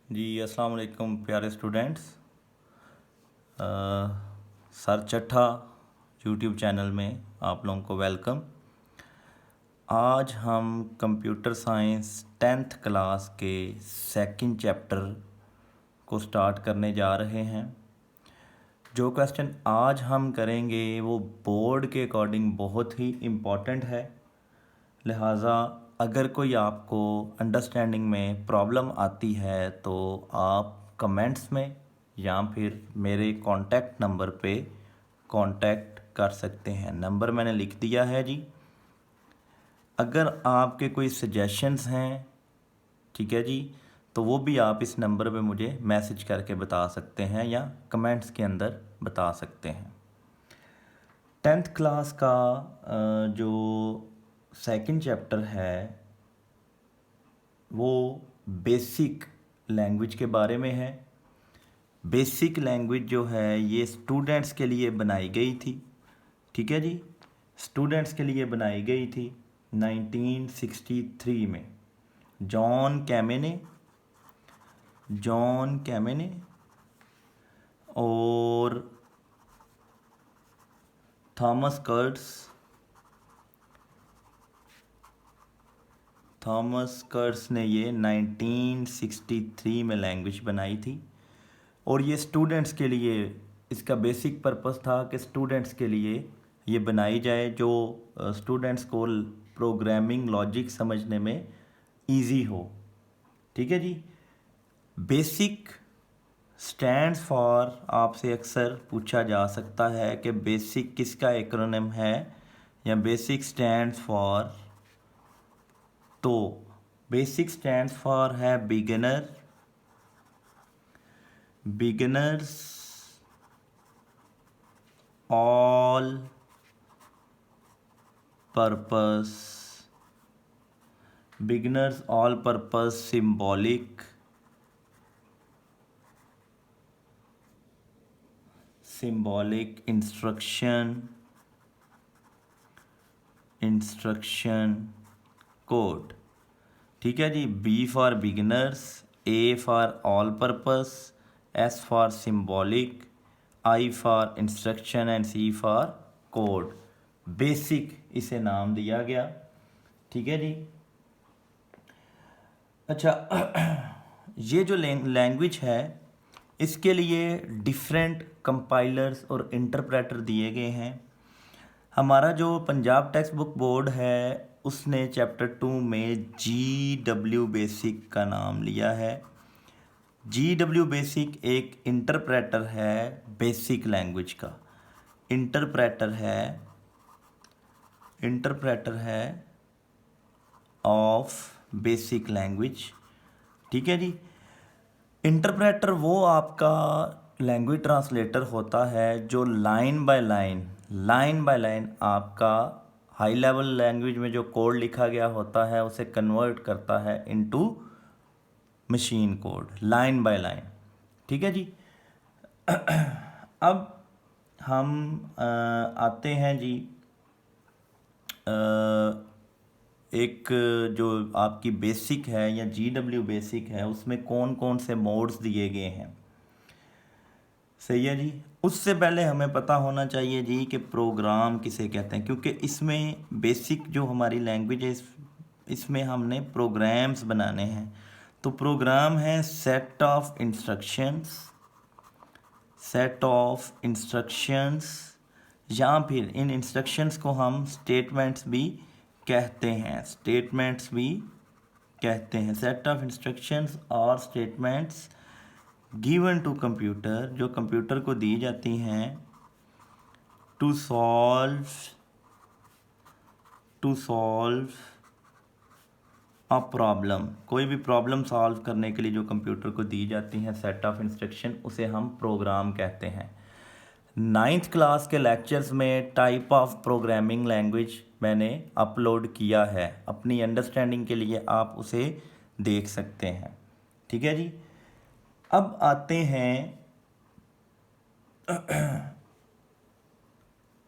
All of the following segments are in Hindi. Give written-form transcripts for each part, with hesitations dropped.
जी अस्सलाम वालेकुम प्यारे students. Sir Chattha YouTube channel में आप लोगों को वेलकम। आज हम कंप्यूटर साइंस 10th क्लास के सेकंड चैप्टर को स्टार्ट करने जा रहे हैं। जो क्वेश्चन आज हम करेंगे वो बोर्ड के अकॉर्डिंग बहुत ही इम्पॉर्टेंट है, लिहाजा अगर कोई आपको अंडरस्टैंडिंग में प्रॉब्लम आती है तो आप कमेंट्स में या फिर मेरे कांटेक्ट नंबर पे कांटेक्ट कर सकते हैं। नंबर मैंने लिख दिया है जी। अगर आपके कोई सजेशंस हैं, ठीक है जी, तो वो भी आप इस नंबर पे मुझे मैसेज करके बता सकते हैं या कमेंट्स के अंदर बता सकते हैं। 10th क्लास का जो सेकंड चैप्टर है वो बेसिक लैंग्वेज के बारे में है। बेसिक लैंग्वेज जो है ये स्टूडेंट्स के लिए बनाई गई थी, ठीक है जी, स्टूडेंट्स के लिए बनाई गई थी 1963 में। जॉन कैमेने और थॉमस कर्ट्स ने ये 1963 में लैंग्वेज बनाई थी। और ये स्टूडेंट्स के लिए, इसका बेसिक पर्पस था कि स्टूडेंट्स के लिए ये बनाई जाए जो स्टूडेंट्स को प्रोग्रामिंग लॉजिक समझने में इजी हो, ठीक है जी। बेसिक स्टैंड्स फॉर, आपसे अक्सर पूछा जा सकता है कि बेसिक किसका एक्रोनिम है या बेसिक स्टैंड्स फॉर, तो बेसिक स्टैंड्स फॉर है beginners all purpose symbolic instruction code, ठीक है जी। B for beginners, A for all purpose, S for symbolic, I for instruction and C for code. Basic इसे नाम दिया गया, ठीक है जी। अच्छा ये जो लैंग्वेज है इसके लिए डिफरेंट कंपाइलर्स और इंटरप्रेटर दिए गए हैं। हमारा जो पंजाब टेक्स्ट बुक बोर्ड है उसने चैप्टर 2 में GW बेसिक का नाम लिया है। GW बेसिक एक इंटरप्रेटर है बेसिक लैंग्वेज का, इंटरप्रेटर है ऑफ बेसिक लैंग्वेज, ठीक है जी। इंटरप्रेटर वो आपका लैंग्वेज ट्रांसलेटर होता है जो लाइन बाय लाइन आपका हाई लेवल लैंग्वेज में जो कोड लिखा गया होता है उसे कन्वर्ट करता है into machine code, line by line, ठीक है जी। अब हम आते हैं जी एक जो आपकी बेसिक है या GW बेसिक है उसमें कौन कौन से मोड्स दिए गए हैं, सही है जी। उससे पहले हमें पता होना चाहिए जी कि प्रोग्राम किसे कहते हैं, क्योंकि इसमें बेसिक जो हमारी लैंग्वेज है इसमें हमने प्रोग्राम्स बनाने हैं। तो प्रोग्राम है सेट ऑफ इंस्ट्रक्शंस या फिर इन इंस्ट्रक्शंस को हम स्टेटमेंट्स भी कहते हैं, सेट ऑफ इंस्ट्रक्शंस और स्टेटमेंट्स गिवन टू कंप्यूटर, जो कंप्यूटर को दी जाती हैं टू सॉल्व अ प्रॉब्लम, कोई भी प्रॉब्लम सॉल्व करने के लिए जो कंप्यूटर को दी जाती हैं सेट ऑफ इंस्ट्रक्शन, उसे हम प्रोग्राम कहते हैं। 9th क्लास के लेक्चर्स में टाइप ऑफ प्रोग्रामिंग लैंग्वेज मैंने अपलोड किया है, अपनी अंडरस्टैंडिंग के लिए आप उसे देख सकते हैं, ठीक है जी। अब आते हैं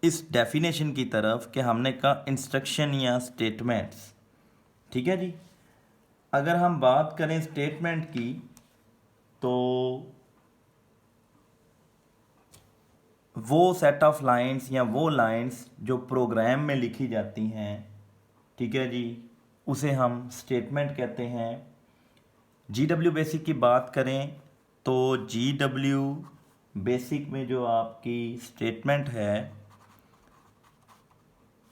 इस डेफिनेशन की तरफ कि हमने कहा इंस्ट्रक्शन या स्टेटमेंट्स, ठीक है जी। अगर हम बात करें स्टेटमेंट की तो वो सेट ऑफ लाइंस या वो लाइंस जो प्रोग्राम में लिखी जाती हैं, ठीक है जी, उसे हम स्टेटमेंट कहते हैं। GW बेसिक की बात करें तो GW बेसिक में जो आपकी स्टेटमेंट है,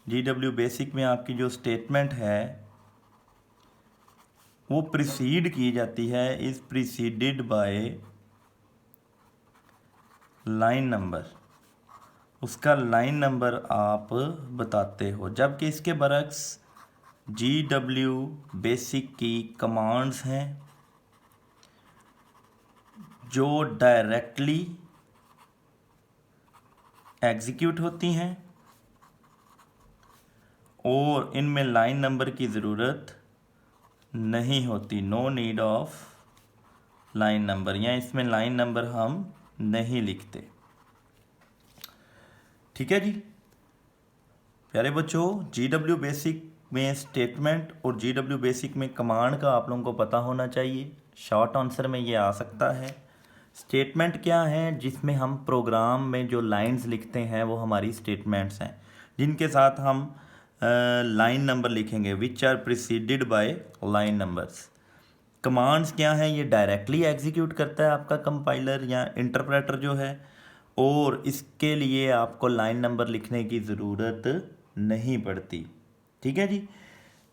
GW बेसिक में आपकी जो स्टेटमेंट है वो प्रीसीड की जाती है, is preceded by line number. उसका लाइन नंबर आप बताते हो, जबकि इसके बरक्स GW बेसिक की कमांड्स हैं जो डायरेक्टली एग्जीक्यूट होती हैं और इनमें लाइन नंबर की ज़रूरत नहीं होती, no need of line number, या इसमें लाइन नंबर हम नहीं लिखते। ठीक है जी प्यारे बच्चों, GW बेसिक में स्टेटमेंट और GW बेसिक में कमांड का आप लोगों को पता होना चाहिए। शॉर्ट आंसर में ये आ सकता है। स्टेटमेंट क्या है? जिसमें हम प्रोग्राम में जो लाइंस लिखते हैं वो हमारी स्टेटमेंट्स हैं, जिनके साथ हम लाइन नंबर लिखेंगे, which are preceded by line numbers. Commands क्या हैं? ये डायरेक्टली एग्जीक्यूट करता है आपका कंपाइलर या इंटरप्रेटर जो है, और इसके लिए आपको लाइन नंबर लिखने की ज़रूरत नहीं पड़ती। ठीक है जी,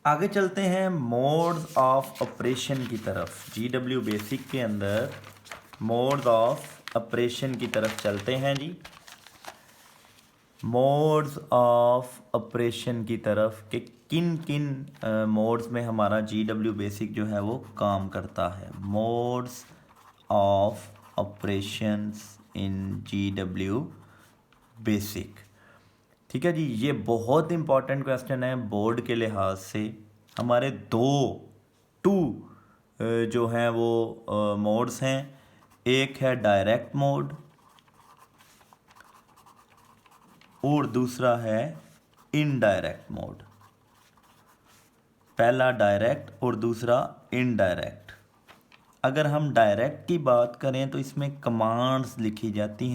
आगे चलते हैं मोड्स ऑफ ऑपरेशन की तरफ। GW बेसिक के अंदर मोड्स ऑफ ऑपरेशन की तरफ चलते हैं जी। मोड्स ऑफ ऑपरेशन की तरफ कि किन किन मोड्स में हमारा GW बेसिक जो है वो काम करता है। Modes of operations in GW basic. ठीक है जी, ये बहुत इंपॉर्टेंट क्वेश्चन है बोर्ड के लिहाज से। हमारे टू जो हैं वो मोड्स हैं। एक है डायरेक्ट मोड और दूसरा है इनडायरेक्ट मोड। पहला डायरेक्ट और दूसरा इनडायरेक्ट। अगर हम डायरेक्ट की बात करें तो इसमें कमांड्स लिखी जाती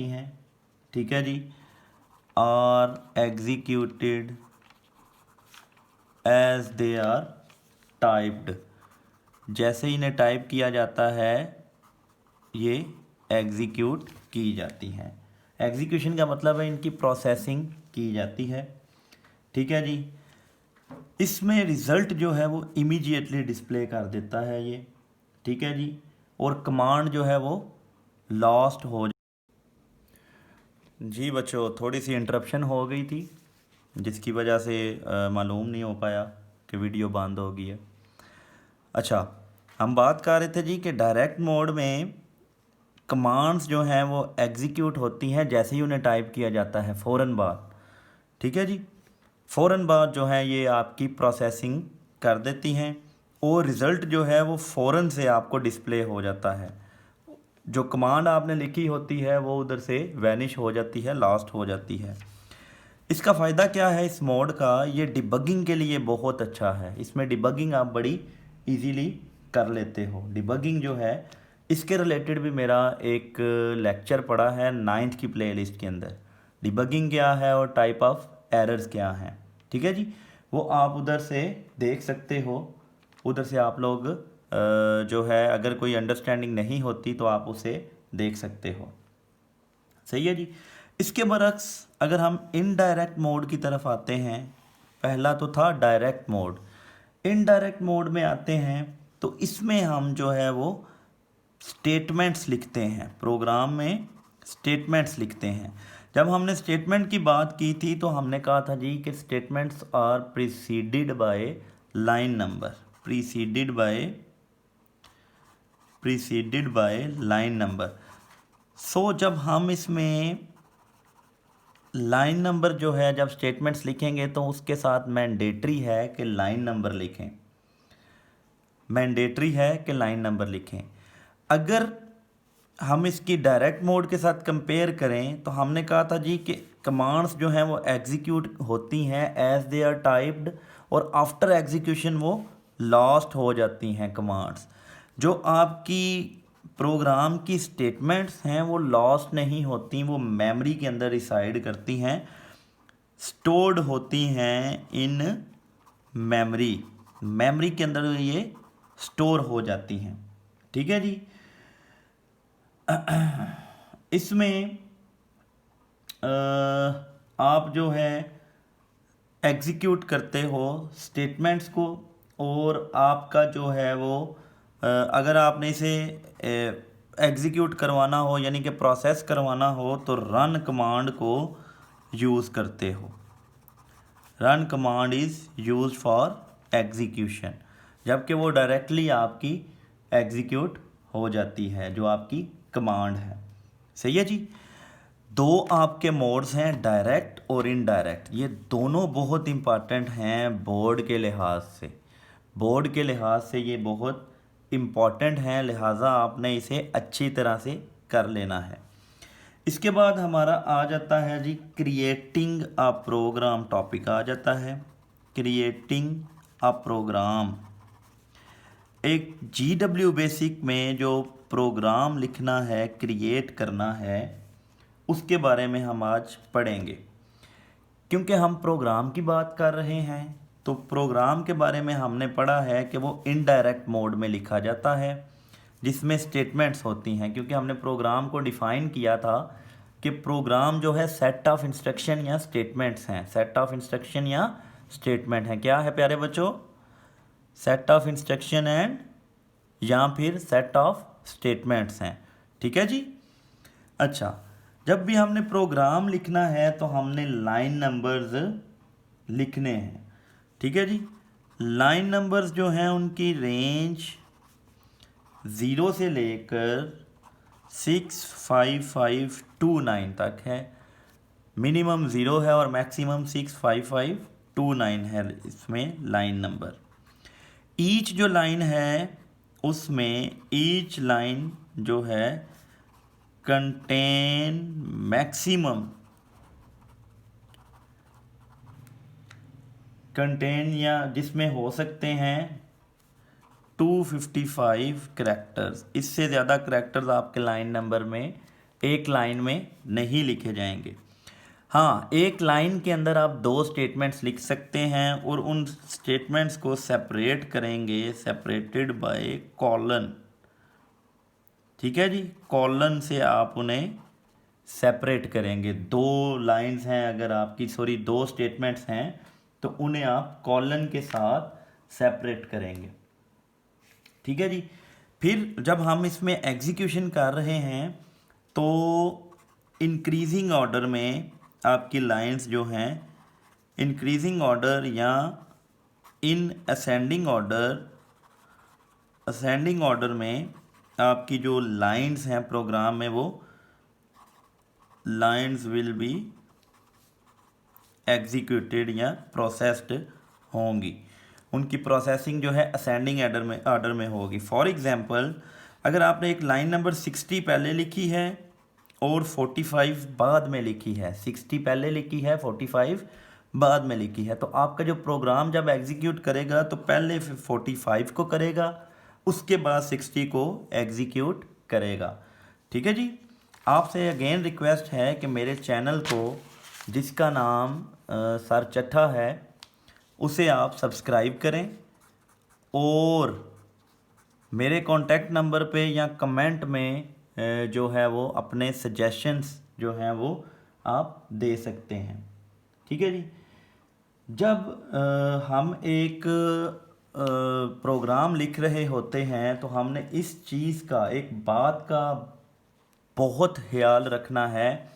हैं, ठीक है जी, are executed as they are typed. जैसे इन्हें टाइप किया जाता है ये एग्जीक्यूट की जाती हैं। एग्जीक्यूशन का मतलब है इनकी प्रोसेसिंग की जाती है। ठीक है जी, इसमें रिज़ल्ट जो है वो इमीडिएटली डिस्प्ले कर देता है ये। ठीक है जी, और कमांड जो है वो लॉस्ट हो जी बच्चों, थोड़ी सी इंटरप्शन हो गई थी जिसकी वजह से मालूम नहीं हो पाया कि वीडियो बंद हो गई है। अच्छा, हम बात कर रहे थे जी कि डायरेक्ट मोड में कमांड्स जो हैं वो एग्जीक्यूट होती हैं जैसे ही उन्हें टाइप किया जाता है, फ़ौरन बाद। ठीक है जी, फ़ौरन बाद जो है ये आपकी प्रोसेसिंग कर देती हैं और रिज़ल्ट जो है वो फ़ौरन से आपको डिस्प्ले हो जाता है। जो कमांड आपने लिखी होती है वो उधर से वैनिश हो जाती है, लॉस्ट हो जाती है। इसका फ़ायदा क्या है इस मोड का? ये डिबगिंग के लिए बहुत अच्छा है। इसमें डिबगिंग आप बड़ी इजीली कर लेते हो। डिबगिंग जो है इसके रिलेटेड भी मेरा एक लेक्चर पड़ा है 9th की प्लेलिस्ट के अंदर। डिबगिंग क्या है और टाइप ऑफ एरर्स क्या हैं, ठीक है जी, वो आप उधर से देख सकते हो। उधर से आप लोग जो है अगर कोई अंडरस्टैंडिंग नहीं होती तो आप उसे देख सकते हो। सही है जी। इसके बरक्स अगर हम इनडायरेक्ट मोड की तरफ आते हैं, पहला तो था डायरेक्ट मोड, इनडायरेक्ट मोड में आते हैं तो इसमें हम जो है वो स्टेटमेंट्स लिखते हैं, प्रोग्राम में स्टेटमेंट्स लिखते हैं। जब हमने स्टेटमेंट की बात की थी तो हमने कहा था जी कि statements are preceded by line number, preceded by line number. So जब हम इसमें लाइन नंबर जो है जब स्टेटमेंट्स लिखेंगे तो उसके साथ मैंडेटरी है कि लाइन नंबर लिखें, मैंडेटरी है कि लाइन नंबर लिखें। अगर हम इसकी डायरेक्ट मोड के साथ कंपेयर करें तो हमने कहा था जी कि कमांड्स जो हैं वो एग्जीक्यूट होती हैं एज दे आर टाइप्ड, और आफ्टर एग्जीक्यूशन वो लॉस्ट हो जाती हैं कमांड्स। जो आपकी प्रोग्राम की स्टेटमेंट्स हैं वो लॉस्ट नहीं होती, वो मेमोरी के अंदर रिसाइड करती हैं, स्टोर्ड होती हैं इन मेमोरी के अंदर ये स्टोर हो जाती हैं। ठीक है जी। इसमें आप जो है एग्जीक्यूट करते हो स्टेटमेंट्स को, और आपका जो है वो अगर आपने इसे एग्जीक्यूट करवाना हो यानी कि प्रोसेस करवाना हो तो रन कमांड को यूज़ करते हो। Run command is use for execution, जबकि वो डायरेक्टली आपकी एग्जीक्यूट हो जाती है जो आपकी कमांड है। सही है जी। दो आपके मोड्स हैं, डायरेक्ट और इनडायरेक्ट। ये दोनों बहुत इम्पॉर्टेंट हैं बोर्ड के लिहाज से। बोर्ड के लिहाज से ये बहुत इम्पॉर्टेंट हैं, लिहाजा आपने इसे अच्छी तरह से कर लेना है। इसके बाद हमारा आ जाता है जी क्रिएटिंग अ प्रोग्राम, टॉपिक आ जाता है क्रिएटिंग अ प्रोग्राम। एक GW बेसिक में जो प्रोग्राम लिखना है, क्रिएट करना है, उसके बारे में हम आज पढ़ेंगे। क्योंकि हम प्रोग्राम की बात कर रहे हैं तो प्रोग्राम के बारे में हमने पढ़ा है कि वो इनडायरेक्ट मोड में लिखा जाता है जिसमें स्टेटमेंट्स होती हैं। क्योंकि हमने प्रोग्राम को डिफ़ाइन किया था कि प्रोग्राम जो है सेट ऑफ इंस्ट्रक्शन या स्टेटमेंट्स हैं। सेट ऑफ इंस्ट्रक्शन या स्टेटमेंट हैं। क्या है प्यारे बच्चों? सेट ऑफ इंस्ट्रक्शन एंड या फिर सेट ऑफ स्टेटमेंट्स हैं। ठीक है जी। अच्छा, जब भी हमने प्रोग्राम लिखना है तो हमने लाइन नंबर्स लिखने हैं। ठीक है जी। लाइन नंबर्स जो हैं उनकी रेंज 0 से लेकर 65529 तक है। मिनिमम 0 है और मैक्सिमम 65529 है इसमें लाइन नंबर। ईच जो लाइन है उसमें ईच लाइन जो है कंटेन मैक्सिमम कंटेन या जिसमें हो सकते हैं 255 करैक्टर्स। इससे ज़्यादा करैक्टर्स आपके लाइन नंबर में एक लाइन में नहीं लिखे जाएंगे। हाँ, एक लाइन के अंदर आप 2 स्टेटमेंट्स लिख सकते हैं और उन स्टेटमेंट्स को सेपरेट करेंगे, सेपरेटेड बाय कॉलन। ठीक है जी। कॉलन से आप उन्हें सेपरेट करेंगे। 2 लाइंस हैं अगर आपकी, 2 स्टेटमेंट्स हैं तो उन्हें आप कॉलन के साथ सेपरेट करेंगे। ठीक है जी। फिर जब हम इसमें एग्जीक्यूशन कर रहे हैं तो इंक्रीजिंग ऑर्डर में आपकी लाइंस जो हैं इंक्रीजिंग ऑर्डर या इन असेंडिंग ऑर्डर में आपकी जो लाइंस हैं प्रोग्राम में वो लाइंस विल बी एग्जीक्यूटेड या प्रोसेस्ड होंगी। उनकी प्रोसेसिंग जो है असेंडिंग ऑर्डर में होगी। फॉर एग्जांपल, अगर आपने एक लाइन नंबर 60 पहले लिखी है और 45 बाद में लिखी है, 60 पहले लिखी है, 45 बाद में लिखी है, तो आपका जो प्रोग्राम जब एग्जीक्यूट करेगा तो पहले 45 को करेगा, उसके बाद 60 को एग्जीक्यूट करेगा। ठीक है जी। आपसे अगेन रिक्वेस्ट है कि मेरे चैनल को जिसका नाम सर चट्ठा है उसे आप सब्सक्राइब करें और मेरे कॉन्टैक्ट नंबर पे या कमेंट में जो है वो अपने सजेशंस जो हैं वो आप दे सकते हैं। ठीक है जी। जब हम एक प्रोग्राम लिख रहे होते हैं तो हमने इस चीज़ का, एक बात का बहुत ख्याल रखना है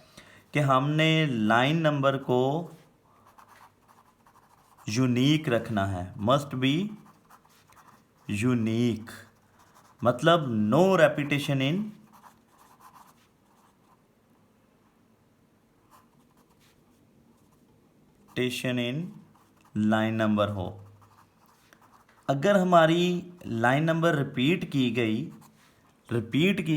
कि हमने लाइन नंबर को यूनिक रखना है। मस्ट बी यूनिक, मतलब no repetition in line number हो। अगर हमारी लाइन नंबर रिपीट की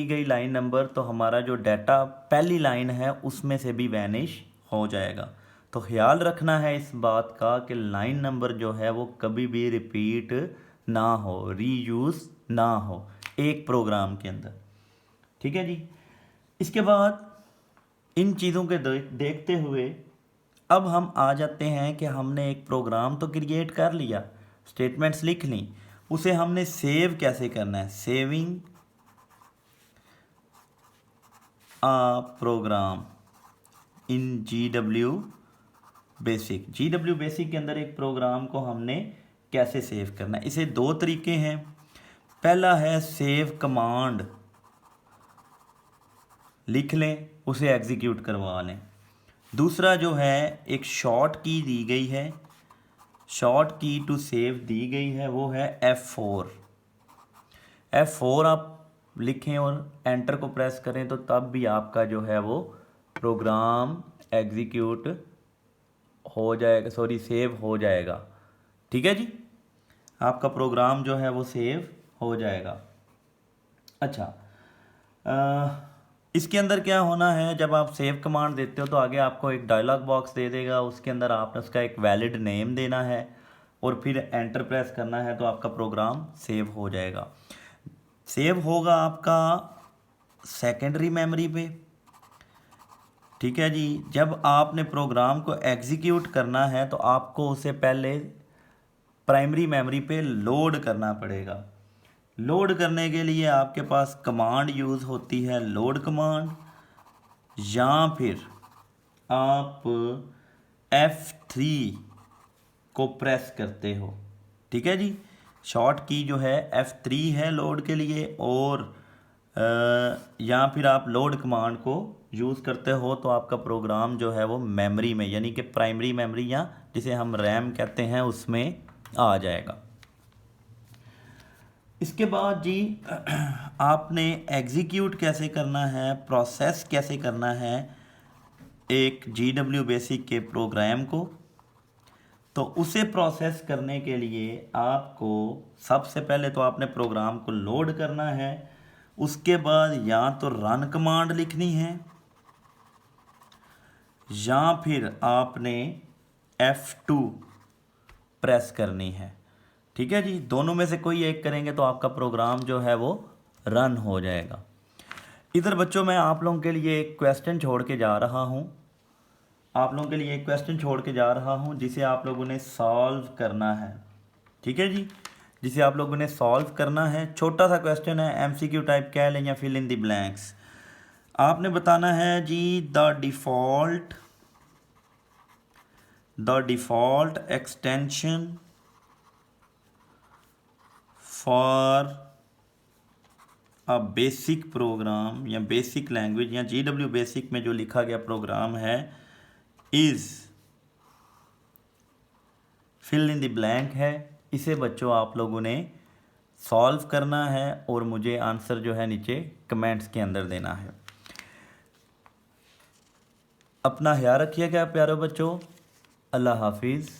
गई लाइन नंबर तो हमारा जो डाटा पहली लाइन है उसमें से भी वैनिश हो जाएगा। तो ख्याल रखना है इस बात का कि लाइन नंबर जो है वो कभी भी रिपीट ना हो, रीयूज़ ना हो एक प्रोग्राम के अंदर। ठीक है जी। इसके बाद इन चीज़ों के देखते हुए अब हम आ जाते हैं कि हमने एक प्रोग्राम तो क्रिएट कर लिया, स्टेटमेंट्स लिख ली, उसे हमने सेव कैसे करना है। सेविंग आ प्रोग्राम इन GW बेसिक। GW बेसिक के अंदर एक प्रोग्राम को हमने कैसे सेव करना है, इसे दो तरीके हैं। पहला है सेव कमांड, लिख लें, उसे एग्जीक्यूट करवा लें। दूसरा जो है एक शॉर्ट की दी गई है, शॉर्ट की टू सेव दी गई है, वो है F4। F4 आप लिखें और एंटर को प्रेस करें तो तब भी आपका जो है वो प्रोग्राम एग्जीक्यूट हो जाएगा, सॉरी सेव हो जाएगा। ठीक है जी, आपका प्रोग्राम जो है वो सेव हो जाएगा। अच्छा, इसके अंदर क्या होना है, जब आप सेव कमांड देते हो तो आगे आपको एक डायलॉग बॉक्स दे देगा, उसके अंदर आपने उसका एक वैलिड नेम देना है और फिर एंटर प्रेस करना है तो आपका प्रोग्राम सेव हो जाएगा। सेव होगा आपका सेकेंडरी मेमोरी पे। ठीक है जी, जब आपने प्रोग्राम को एग्जीक्यूट करना है तो आपको उसे पहले प्राइमरी मेमोरी पे लोड करना पड़ेगा। लोड करने के लिए आपके पास कमांड यूज़ होती है, लोड कमांड, या फिर आप F3 को प्रेस करते हो। ठीक है जी, शॉर्ट की जो है F3 है लोड के लिए, और या फिर आप लोड कमांड को यूज़ करते हो तो आपका प्रोग्राम जो है वो मेमोरी में, यानी कि प्राइमरी मेमोरी या जिसे हम रैम कहते हैं, उसमें आ जाएगा। इसके बाद जी आपने एग्जीक्यूट कैसे करना है, प्रोसेस कैसे करना है एक GW बेसिक के प्रोग्राम को, तो उसे प्रोसेस करने के लिए आपको सबसे पहले तो आपने प्रोग्राम को लोड करना है। उसके बाद या तो रन कमांड लिखनी है या फिर आपने F2 प्रेस करनी है। ठीक है जी, दोनों में से कोई एक करेंगे तो आपका प्रोग्राम जो है वो रन हो जाएगा। इधर बच्चों मैं आप लोगों के लिए एक क्वेश्चन छोड़ के जा रहा हूँ, जिसे आप लोगों ने सॉल्व करना है। ठीक है जी, जिसे आप लोगों ने सॉल्व करना है। छोटा सा क्वेश्चन है, MCQ टाइप कह लें या फिल इन द ब्लैंक्स। आपने बताना है जी the default extension for a BASIC program या बेसिक लैंग्वेज या GW बेसिक में जो लिखा गया प्रोग्राम है is fill in the blank है। इसे बच्चों आप लोगों ने सॉल्व करना है और मुझे आंसर जो है नीचे कमेंट्स के अंदर देना है। अपना ख्याल रखिएगा प्यारे बच्चों, अल्लाह हाफिज़।